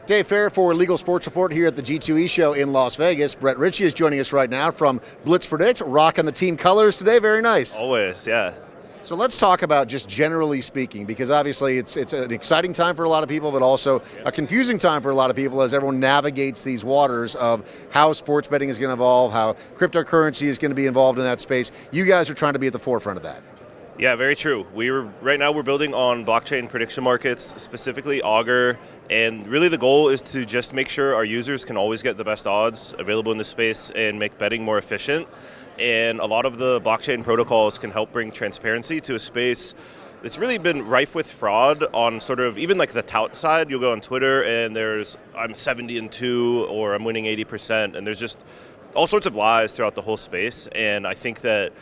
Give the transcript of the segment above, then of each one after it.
Dave Fair for Legal Sports Report here at the G2E show in Las Vegas. Brett Richey is joining us right now from BlitzPredict, rocking the team colors today. Very nice. Always, yeah. So let's talk about just generally speaking, because obviously it's an exciting time for a lot of people, but also a confusing time for a lot of people as everyone navigates these waters of how sports betting is going to evolve, how cryptocurrency is going to be involved in that space. You guys are trying to be at the forefront of that. Yeah, very true. Right now we're building on blockchain prediction markets, specifically Augur, and really the goal is to just make sure our users can always get the best odds available in this space and make betting more efficient. And a lot of the blockchain protocols can help bring transparency to a space that's really been rife with fraud on sort of even like the tout side. You'll go on Twitter and there's I'm 70-2 or I'm winning 80%, and there's just all sorts of lies throughout the whole space. And I think that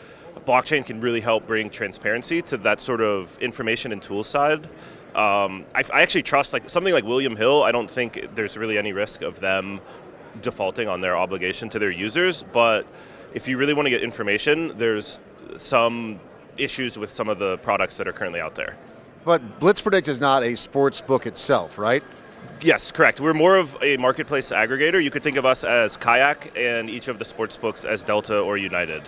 blockchain can really help bring transparency to that sort of information and tools side. I actually trust like something like William Hill. I don't think there's really any risk of them defaulting on their obligation to their users. But if you really want to get information, there's some issues with some of the products that are currently out there. But BlitzPredict is not a sports book itself, right? Yes, correct. We're more of a marketplace aggregator. You could think of us as Kayak and each of the sports books as Delta or United.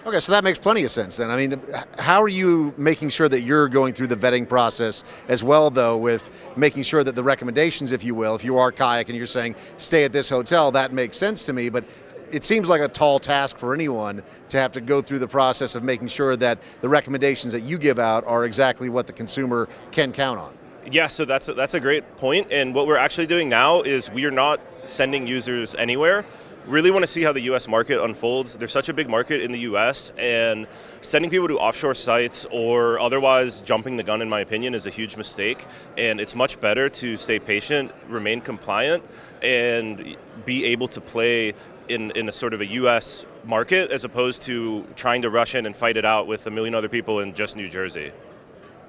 Okay, so that makes plenty of sense then. I mean, how are you making sure that you're going through the vetting process as well, though, with making sure that the recommendations, if you will, if you are Kayak and you're saying stay at this hotel, that makes sense to me, but it seems like a tall task for anyone to have to go through the process of making sure that the recommendations that you give out are exactly what the consumer can count on. Yeah, so that's a great point, and what we're actually doing now is we are not sending users anywhere. Really want to see how the U.S. market unfolds. There's such a big market in the U.S., and sending people to offshore sites or otherwise jumping the gun, in my opinion, is a huge mistake. And it's much better to stay patient, remain compliant, and be able to play in a sort of a U.S. market as opposed to trying to rush in and fight it out with a million other people in just New Jersey.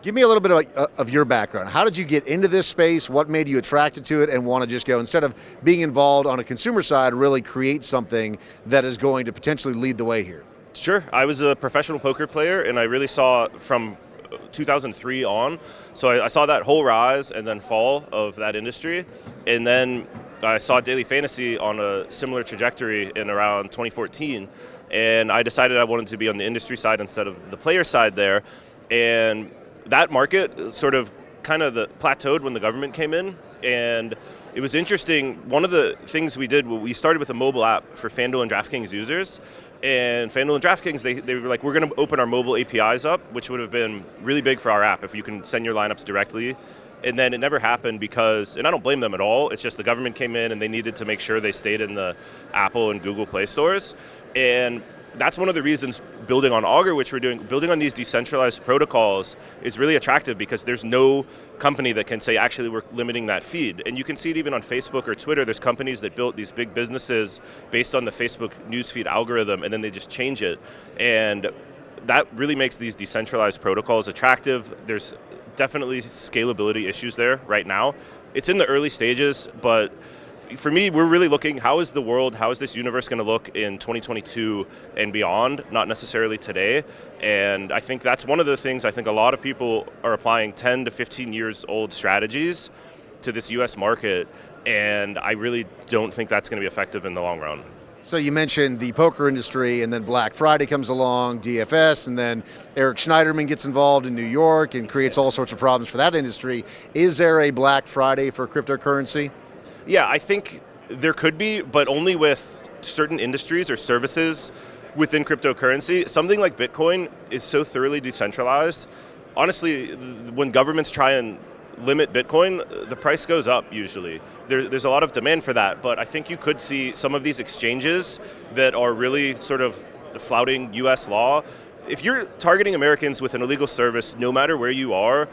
Give me a little bit of your background. How did you get into this space? What made you attracted to it and want to just go, instead of being involved on a consumer side, really create something that is going to potentially lead the way here? Sure. I was a professional poker player, and I really saw from 2003 on. So I saw that whole rise and then fall of that industry. And then I saw Daily Fantasy on a similar trajectory in around 2014. And I decided I wanted to be on the industry side instead of the player side there. And that market sort of kind of plateaued when the government came in, and it was interesting. One of the things we did, we started with a mobile app for FanDuel and DraftKings users, and FanDuel and DraftKings, they were like, we're going to open our mobile APIs up, which would have been really big for our app if you can send your lineups directly. And then it never happened because, and I don't blame them at all, it's just the government came in and they needed to make sure they stayed in the Apple and Google Play stores. And that's one of the reasons building on Augur, which we're doing, building on these decentralized protocols is really attractive because there's no company that can say, actually, we're limiting that feed. And you can see it even on Facebook or Twitter. There's companies that built these big businesses based on the Facebook newsfeed algorithm, and then they just change it. And that really makes these decentralized protocols attractive. There's definitely scalability issues there right now. It's in the early stages, but for me, we're really looking, how is this universe going to look in 2022 and beyond, not necessarily today. And I think that's one of the things I think a lot of people are applying 10 to 15 years old strategies to this US market, and I really don't think that's going to be effective in the long run. So you mentioned the poker industry, and then Black Friday comes along, DFS, and then Eric Schneiderman gets involved in New York and creates all sorts of problems for that industry. Is there a Black Friday for cryptocurrency? Yeah, I think there could be, but only with certain industries or services within cryptocurrency. Something like Bitcoin is so thoroughly decentralized. Honestly, when governments try and limit Bitcoin, the price goes up usually. There's a lot of demand for that, but I think you could see some of these exchanges that are really sort of flouting US law. If you're targeting Americans with an illegal service, no matter where you are,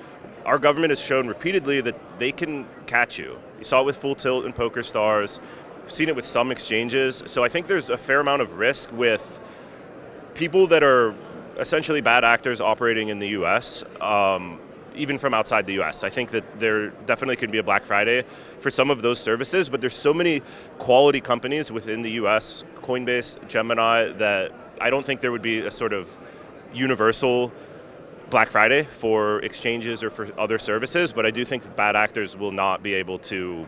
our government has shown repeatedly that they can catch you. You saw it with Full Tilt and PokerStars. We've seen it with some exchanges. So I think there's a fair amount of risk with people that are essentially bad actors operating in the U.S., even from outside the U.S. I think that there definitely could be a Black Friday for some of those services, but there's so many quality companies within the U.S., Coinbase, Gemini, that I don't think there would be a sort of universal Black Friday for exchanges or for other services, but I do think that bad actors will not be able to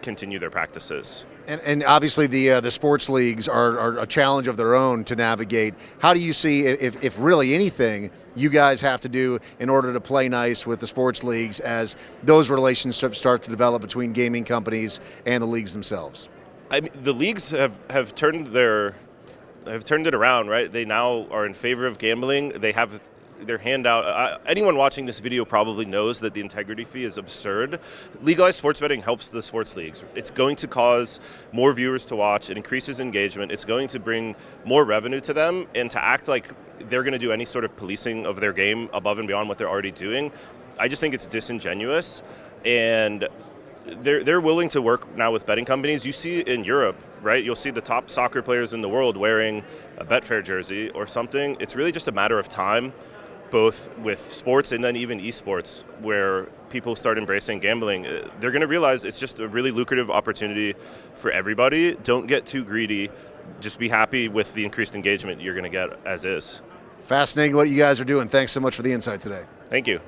continue their practices. And obviously the sports leagues are a challenge of their own to navigate. How do you see, if really anything, you guys have to do in order to play nice with the sports leagues as those relationships start to develop between gaming companies and the leagues themselves? I mean, the leagues have turned it around, right? They now are in favor of gambling. They have their hand out. Anyone watching this video probably knows that the integrity fee is absurd. Legalized sports betting helps the sports leagues. It's going to cause more viewers to watch. It increases engagement. It's going to bring more revenue to them, and to act like they're going to do any sort of policing of their game above and beyond what they're already doing, I just think it's disingenuous. And they're willing to work now with betting companies. You see in Europe, right? You'll see the top soccer players in the world wearing a Betfair jersey or something. It's really just a matter of time, both with sports and then even esports, where people start embracing gambling. They're going to realize it's just a really lucrative opportunity for everybody. Don't get too greedy. Just be happy with the increased engagement you're going to get as is. Fascinating what you guys are doing. Thanks so much for the insight today. Thank you.